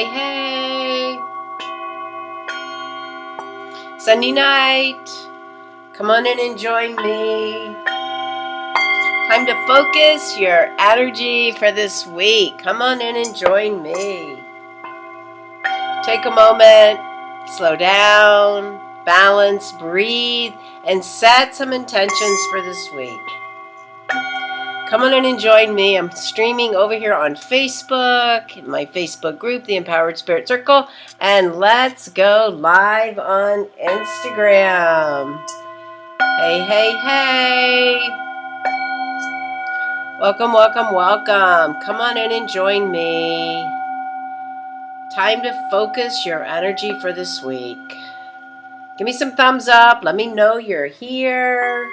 Hey, hey. Sunday night. Come on in and join me. Time to focus your energy for this week. Come on in and join me. Take a moment, slow down, balance, breathe, and set some intentions for this week. Come on in and join me. I'm streaming over here on Facebook, in my Facebook group, the Empowered Spirit Circle, and let's go live on Instagram. Hey, hey, hey. Welcome, welcome, welcome. Come on in and join me. Time to focus your energy for this week. Give me some thumbs up. Let me know you're here.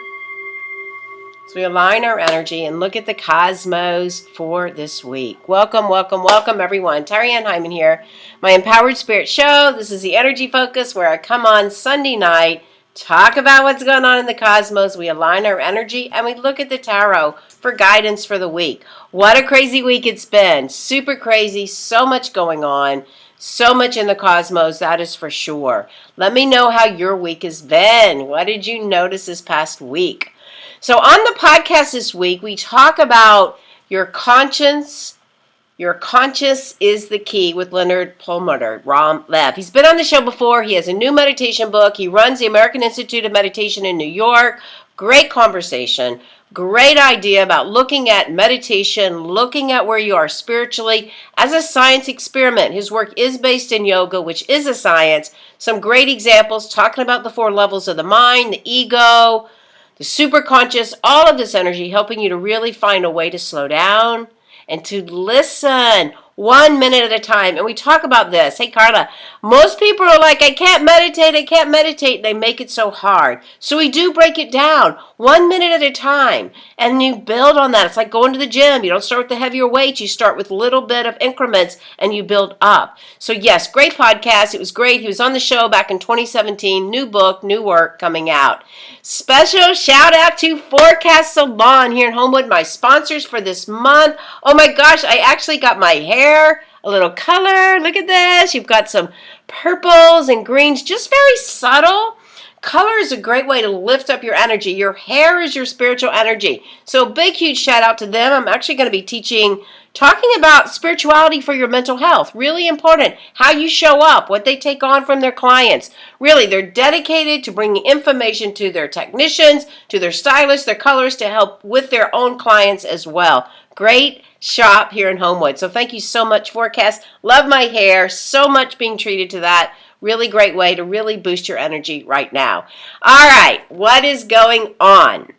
So we align our energy and look at the cosmos for this week. Welcome, welcome, welcome, everyone. Terry Ann Hyman here. My Empowered Spirit Show. This is the Energy Focus where I come on Sunday night, talk about what's going on in the cosmos. We align our energy and we look at the tarot for guidance for the week. What a crazy week it's been. Super crazy. So much going on. So much in the cosmos, that is for sure. Let me know how your week has been. What did you notice this past week? So on the podcast this week, we talk about your conscience. Your conscience is the key with Leonard Perlmutter, Ram Lev. He's been on the show before. He has a new meditation book. He runs the American Institute of Meditation in New York. Great conversation. Great idea about looking at meditation, looking at where you are spiritually as a science experiment. His work is based in yoga, which is a science. Some great examples talking about the 4 levels of the mind, the ego, the superconscious, all of this energy helping you to really find a way to slow down and to listen 1 minute at a time. And we talk about this. Hey, Carla, most people are like, I can't meditate. They make it so hard. So we do break it down 1 minute at a time. And you build on that. It's like going to the gym. You don't start with the heavier weights. You start with a little bit of increments and you build up. So yes, great podcast. It was great. He was on the show back in 2017. New book, new work coming out. Special shout out to Forecast Salon here in Homewood, my sponsors for this month. Oh my gosh, I actually got my hair a little color. Look at this. You've got some purples and greens, just very subtle. Color is a great way to lift up your energy. Your hair is your spiritual energy. So big, huge shout out to them. I'm actually going to be talking about spirituality for your mental health. Really important. How you show up, what they take on from their clients. Really, they're dedicated to bringing information to their technicians, to their stylists, their colors to help with their own clients as well. Great shop here in Homewood. So thank you so much, Forecast. Love my hair. So much being treated to that. Really great way to really boost your energy right now. All right, what is going on?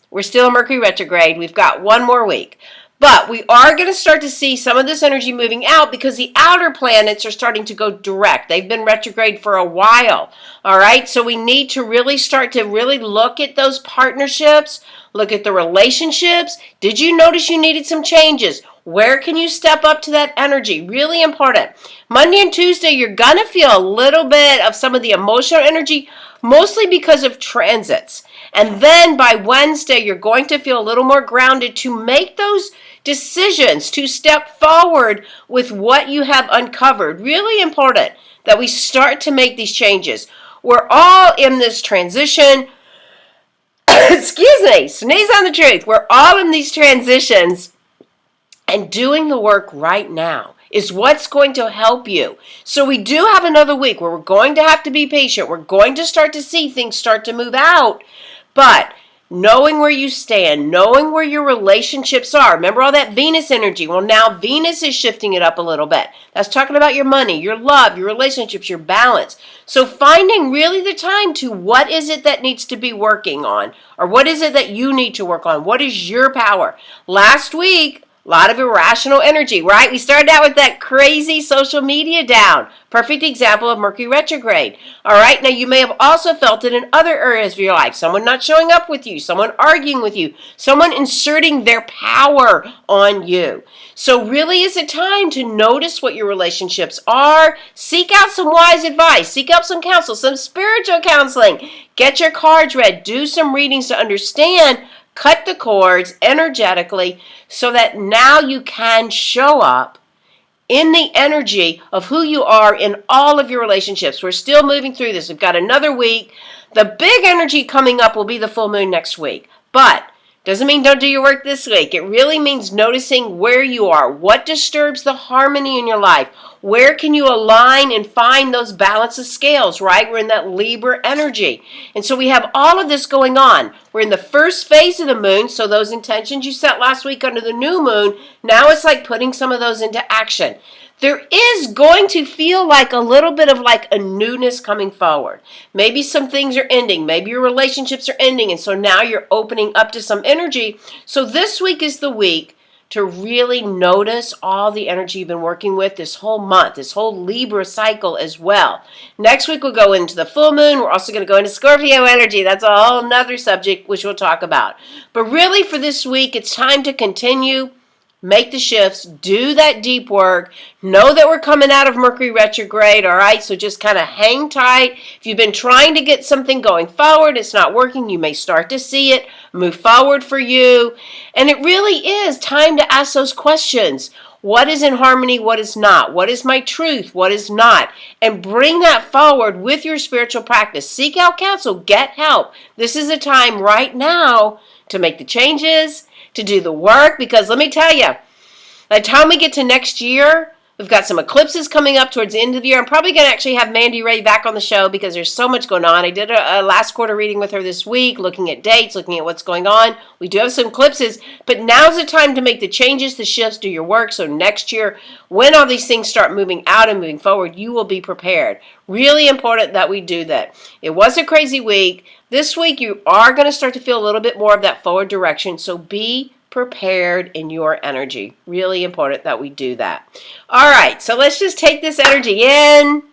We're still in Mercury retrograde. We've got 1 more week. But we are going to start to see some of this energy moving out because the outer planets are starting to go direct. They've been retrograde for a while. All right, so we need to really start to really look at those partnerships, look at the relationships. Did you notice you needed some changes? Where can you step up to that energy? Really important. Monday and Tuesday, you're going to feel a little bit of some of the emotional energy, mostly because of transits. And then by Wednesday, you're going to feel a little more grounded to make those decisions, to step forward with what you have uncovered. Really important that we start to make these changes. We're all in this transition. Excuse me, sneeze on the truth. We're all in these transitions. And doing the work right now is what's going to help you. So we do have another week where we're going to have to be patient. We're going to start to see things start to move out. But knowing where you stand, knowing where your relationships are. Remember all that Venus energy? Well, now Venus is shifting it up a little bit. That's talking about your money, your love, your relationships, your balance. So finding really the time to what is it that needs to be working on? Or what is it that you need to work on? What is your power? Last week, a lot of irrational energy, right? We started out with that crazy social media down. Perfect example of Mercury retrograde. All right, now you may have also felt it in other areas of your life. Someone not showing up with you, someone arguing with you, someone inserting their power on you. So really is it time to notice what your relationships are. Seek out some wise advice. Seek out some counsel, some spiritual counseling. Get your cards read. Do some readings to understand. Cut the cords energetically so that now you can show up in the energy of who you are in all of your relationships. We're still moving through this. We've got another week. The big energy coming up will be the full moon next week. But doesn't mean don't do your work this week. It really means noticing where you are. What disturbs the harmony in your life? Where can you align and find those balance of scales, right? We're in that Libra energy. And so we have all of this going on. We're in the first phase of the moon, so those intentions you set last week under the new moon, now it's like putting some of those into action. There is going to feel like a little bit of like a newness coming forward. Maybe some things are ending. Maybe your relationships are ending. And so now you're opening up to some energy. So this week is the week to really notice all the energy you've been working with this whole month, this whole Libra cycle as well. Next week we'll go into the full moon. We're also going to go into Scorpio energy. That's a whole nother subject which we'll talk about. But really for this week, it's time to continue. Make the shifts, do that deep work, know that we're coming out of Mercury retrograde, all right? So just kind of hang tight. If you've been trying to get something going forward, it's not working, you may start to see it move forward for you. And it really is time to ask those questions. What is in harmony? What is not? What is my truth? What is not? And bring that forward with your spiritual practice. Seek out counsel. Get help. This is a time right now to make the changes, to do the work, because let me tell you, by the time we get to next year, we've got some eclipses coming up towards the end of the year. I'm probably going to actually have Mandy Ray back on the show because there's so much going on. I did a last quarter reading with her this week, looking at dates, looking at what's going on. We do have some eclipses, but now's the time to make the changes, the shifts, do your work. So next year, when all these things start moving out and moving forward, you will be prepared. Really important that we do that. It was a crazy week. This week, you are going to start to feel a little bit more of that forward direction, so be prepared in your energy. Really important that we do that. All right, so let's just take this energy in.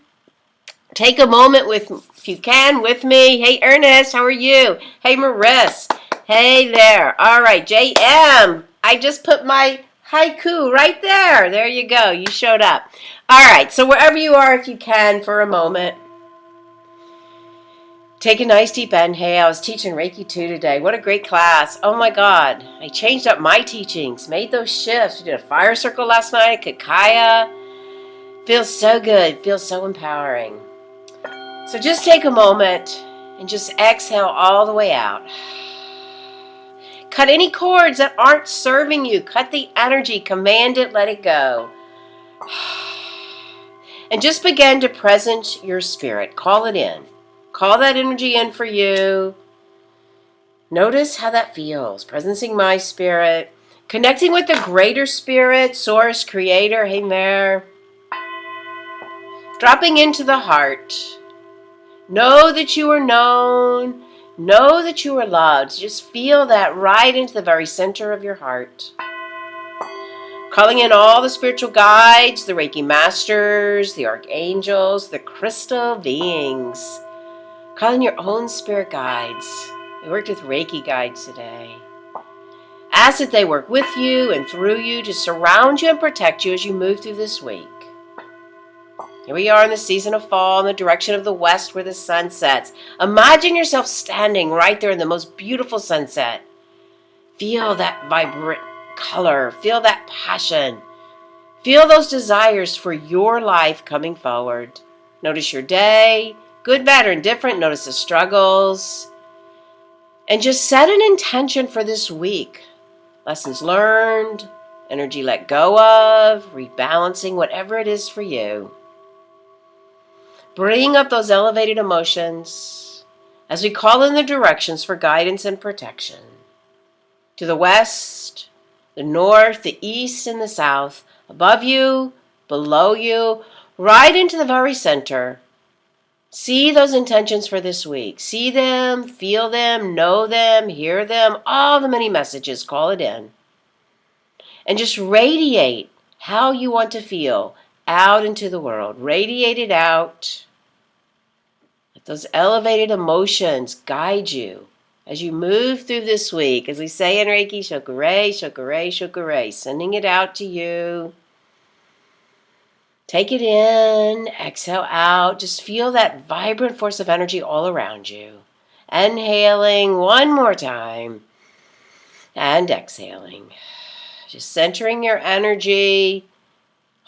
Take a moment with, if you can, with me. Hey, Ernest, how are you? Hey, Maris. Hey there. All right, JM. I just put my haiku right there. There you go. You showed up. All right, so wherever you are, if you can, for a moment, take a nice deep inhale. I was teaching Reiki 2 today. What a great class. Oh my God. I changed up my teachings, made those shifts. We did a fire circle last night, Kakaya. Feels so good. Feels so empowering. So just take a moment and just exhale all the way out. Cut any cords that aren't serving you. Cut the energy. Command it. Let it go. And just begin to presence your spirit. Call it in. Call that energy in for you. Notice how that feels. Presencing my spirit. Connecting with the greater spirit, source, creator. Hey there. Dropping into the heart. Know that you are known. Know that you are loved. Just feel that right into the very center of your heart. Calling in all the spiritual guides, the Reiki masters, the archangels, the crystal beings. Calling your own spirit guides. I worked with Reiki guides today. Ask that they work with you and through you to surround you and protect you as you move through this week. Here we are in the season of fall in the direction of the west where the sun sets. Imagine yourself standing right there in the most beautiful sunset. Feel that vibrant color. Feel that passion. Feel those desires for your life coming forward. Notice your day. Good, bad, or indifferent. Notice the struggles. And just set an intention for this week. Lessons learned, energy let go of, rebalancing, whatever it is for you. Bring up those elevated emotions as we call in the directions for guidance and protection. To the west, the north, the east, and the south. Above you, below you, right into the very center. See those intentions for this week. See them, feel them, know them, hear them, all the many messages, call it in. And just radiate how you want to feel out into the world. Radiate it out. Let those elevated emotions guide you as you move through this week. As we say in Reiki, shokure, shokure, shokure, sending it out to you. Take it in, exhale out. Just feel that vibrant force of energy all around you. Inhaling one more time. And exhaling. Just centering your energy.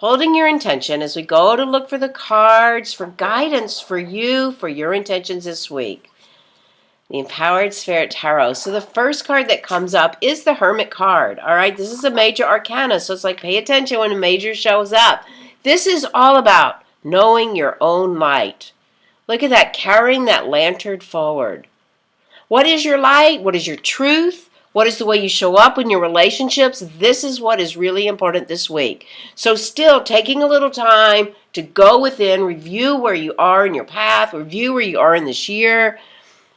holding your intention as we go to look for the cards for guidance for you, for your intentions this week. The Empowered Spirit Tarot. So the first card that comes up is the Hermit card. All right, this is a major arcana, so it's like pay attention when a major shows up. This is all about knowing your own light. Look at that, carrying that lantern forward. What is your light? What is your truth? What is the way you show up in your relationships? This is what is really important this week. So still taking a little time to go within, review where you are in your path, review where you are in this year.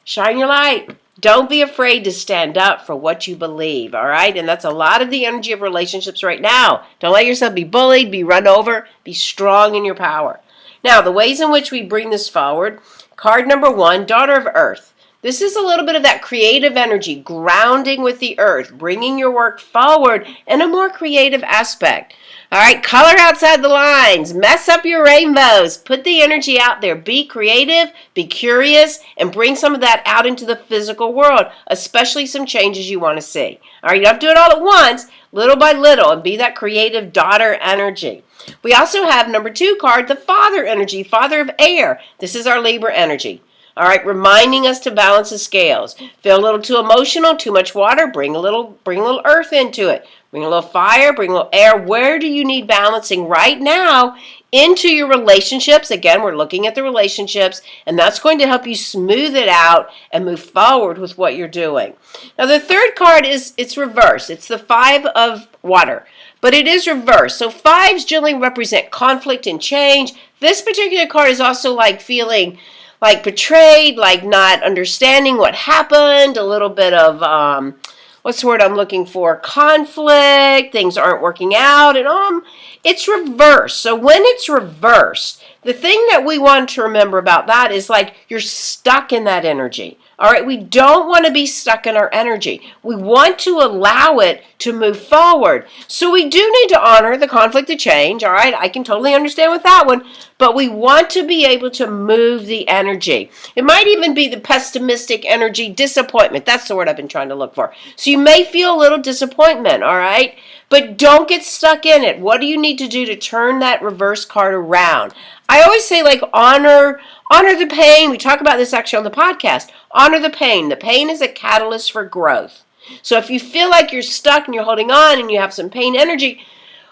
Shine your light. Don't be afraid to stand up for what you believe, all right? And that's a lot of the energy of relationships right now. Don't let yourself be bullied, be run over. Be strong in your power. Now, the ways in which we bring this forward. Card number 1, Daughter of Earth. This is a little bit of that creative energy, grounding with the earth, bringing your work forward in a more creative aspect. All right, color outside the lines, mess up your rainbows, put the energy out there, be creative, be curious, and bring some of that out into the physical world, especially some changes you want to see. All right, you don't have to do it all at once, little by little, and be that creative daughter energy. We also have number 2 card, the Father energy, Father of Air. This is our Libra energy. All right, reminding us to balance the scales. Feel a little too emotional, too much water, bring a little earth into it. Bring a little fire, bring a little air. Where do you need balancing right now into your relationships? Again, we're looking at the relationships, and that's going to help you smooth it out and move forward with what you're doing. Now, the third card it's reversed. It's the 5 of water, but it is reversed. So 5s generally represent conflict and change. This particular card is also like feeling like betrayed, like not understanding what happened, a little bit of, what's the word I'm looking for? Conflict, things aren't working out, and it's reversed. So when it's reversed, the thing that we want to remember about that is like you're stuck in that energy. All right, we don't want to be stuck in our energy. We want to allow it to move forward. So we do need to honor the conflict of change. All right, I can totally understand with that one, but we want to be able to move the energy. It might even be the pessimistic energy, disappointment. That's the word I've been trying to look for. So you may feel a little disappointment, all right? But don't get stuck in it. What do you need to do to turn that reverse card around? I always say, like, honor the pain. We talk about this actually on the podcast. Honor the pain. The pain is a catalyst for growth. So if you feel like you're stuck and you're holding on and you have some pain energy,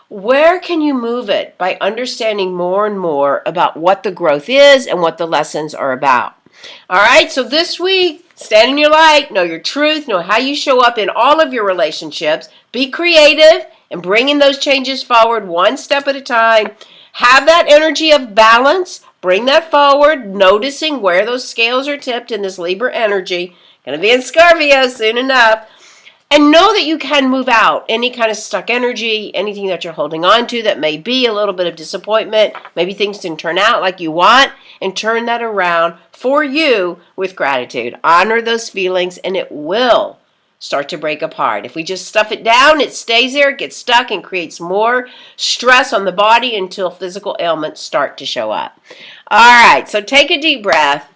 where can you move it? By understanding more and more about what the growth is and what the lessons are about. All right, so this week, stand in your light, know your truth, know how you show up in all of your relationships. Be creative and bringing those changes forward one step at a time. Have that energy of balance. Bring that forward, noticing where those scales are tipped in this Libra energy. Going to be in Scorpio soon enough. And know that you can move out any kind of stuck energy, anything that you're holding on to that may be a little bit of disappointment. Maybe things didn't turn out like you want, and turn that around for you with gratitude. Honor those feelings, and it will start to break apart. If we just stuff it down, it stays there, it gets stuck, and creates more stress on the body until physical ailments start to show up. All right, so take a deep breath.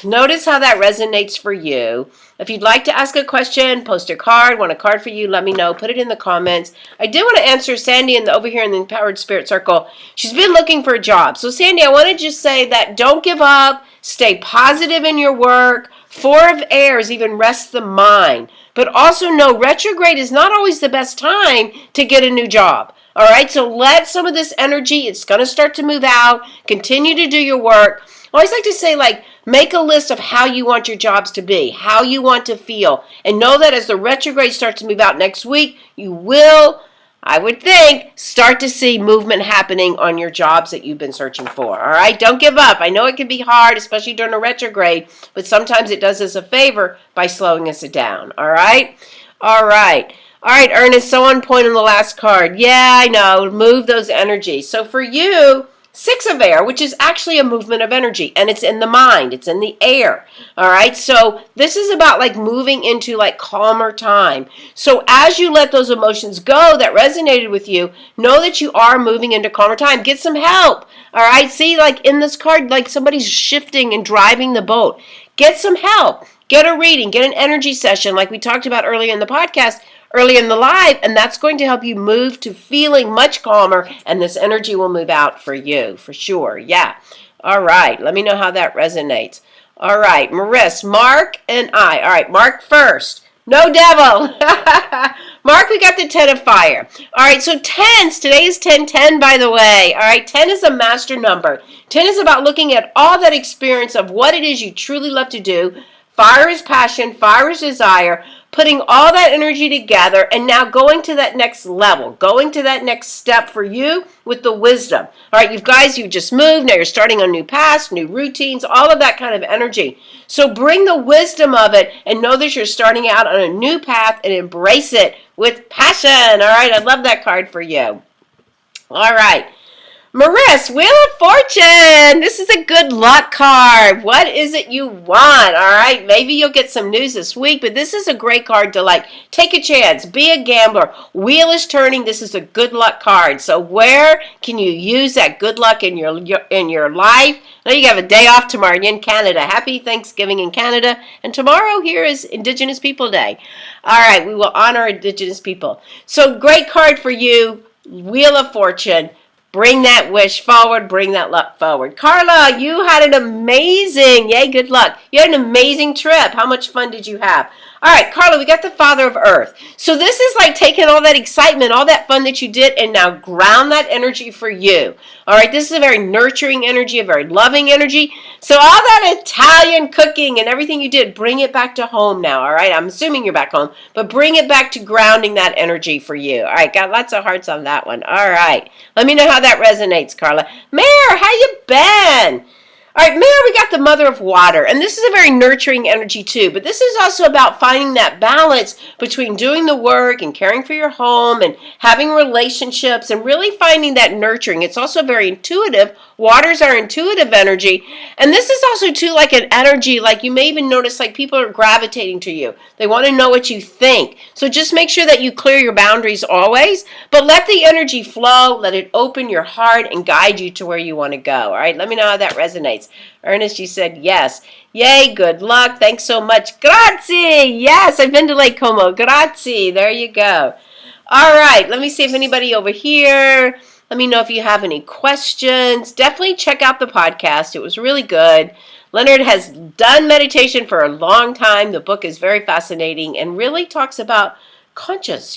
Notice how that resonates for you. If you'd like to ask a question, post a card, want a card for you, let me know. Put it in the comments. I did want to answer Sandy over here in the Empowered Spirit Circle. She's been looking for a job. So Sandy, I want to just say that don't give up. Stay positive in your work. 4 of Airs even rest the mind. But also know retrograde is not always the best time to get a new job. All right, so let some of this energy, it's going to start to move out. Continue to do your work. I always like to say, like, make a list of how you want your jobs to be, how you want to feel, and know that as the retrograde starts to move out next week, you will, I would think, start to see movement happening on your jobs that you've been searching for. All right, don't give up. I know it can be hard, especially during a retrograde, but sometimes it does us a favor by slowing us down. All right? All right. All right, Ernest, so on point on the last card. Yeah, I know. Move those energies. So for you, 6 of Air, which is actually a movement of energy, and it's in the mind, it's in the air. All right, so this is about like moving into like calmer time. So as you let those emotions go that resonated with you, know that you are moving into calmer time. Get some help. All right, see, like in this card, like somebody's shifting and driving the boat. Get some help. Get a reading, get an energy session like we talked about earlier in the podcast, early in the live, and that's going to help you move to feeling much calmer, and this energy will move out for you, for sure. Yeah. All right. Let me know how that resonates. All right, Maris, Mark, and I. All right, Mark first. No devil. Mark, we got the 10 of fire. All right, so 10s. Today is 1010, by the way. All right, 10 is a master number. 10 is about looking at all that experience of what it is you truly love to do. Fire is passion. Fire is desire. Putting all that energy together and now going to that next level, going to that next step for you with the wisdom. All right, you guys, you just moved. Now you're starting on new paths, new routines, all of that kind of energy. So bring the wisdom of it and know that you're starting out on a new path and embrace it with passion. All right, I love that card for you. All right. Maris, Wheel of Fortune. This is a good luck card. What is it you want? All right, maybe you'll get some news this week, but this is a great card to take a chance, be a gambler. Wheel is turning. This is a good luck card. So where can you use that good luck in your life? Now you have a day off tomorrow. You're in Canada. Happy Thanksgiving in Canada. And tomorrow here is Indigenous People Day. All right, we will honor Indigenous people. So great card for you, Wheel of Fortune. Bring that wish forward. Bring that luck forward. Carla, you had an amazing, yay, good luck. You had an amazing trip. How much fun did you have? All right, Carla, we got the Father of Earth. So this is like taking all that excitement, all that fun that you did, and now ground that energy for you. All right, this is a very nurturing energy, a very loving energy. So all that Italian cooking and everything you did, bring it back to home now, all right? I'm assuming you're back home, but bring it back to grounding that energy for you. All right, got lots of hearts on that one. All right, let me know how that resonates, Carla. Mare, how you been? All right, Mare, we got the Mother of Water, and this is a very nurturing energy too, but this is also about finding that balance between doing the work and caring for your home and having relationships and really finding that nurturing. It's also very intuitive. Waters are intuitive energy, and this is also too like an energy, like you may even notice like people are gravitating to you. They want to know what you think. So just make sure that you clear your boundaries always, but let the energy flow, let it open your heart and guide you to where you want to go. All right, let me know how that resonates. Ernest, you said yes. Yay, good luck. Thanks so much. Grazie. Yes, I've been to Lake Como. Grazie. There you go. All right, let me see if anybody over here. Let me know if you have any questions. Definitely check out the podcast. It was really good. Leonard has done meditation for a long time. The book is very fascinating and really talks about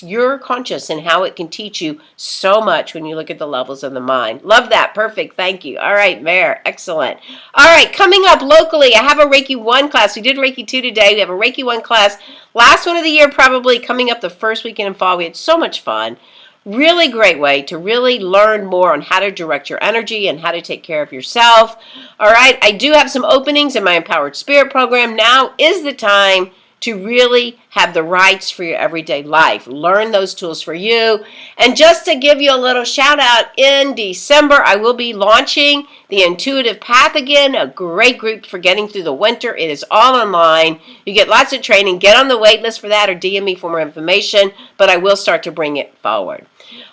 your conscious, and how it can teach you so much when you look at the levels of the mind. Love that. Perfect. Thank you. All right, Mare. Excellent. All right, coming up locally, I have a Reiki 1 class. We did Reiki 2 today. We have a Reiki 1 class. Last one of the year, probably coming up the first weekend in fall. We had so much fun. Really great way to really learn more on how to direct your energy and how to take care of yourself. All right, I do have some openings in my Empowered Spirit program. Now is the time to really have the rights for your everyday life. Learn those tools for you. And just to give you a little shout out, in December, I will be launching the Intuitive Path again, a great group for getting through the winter. It is all online. You get lots of training. Get on the wait list for that or DM me for more information, but I will start to bring it forward.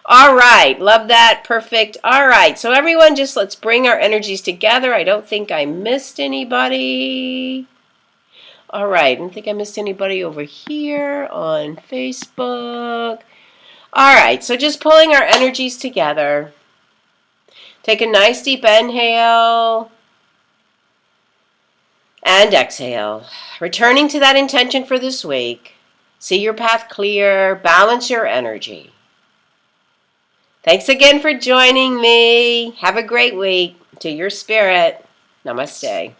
All right, love that. Perfect. All right, so everyone, just let's bring our energies together. I don't think I missed anybody. All right, I don't think I missed anybody over here on Facebook. All right, so just pulling our energies together. Take a nice deep inhale and exhale. Returning to that intention for this week. See your path clear. Balance your energy. Thanks again for joining me. Have a great week. To your spirit, namaste.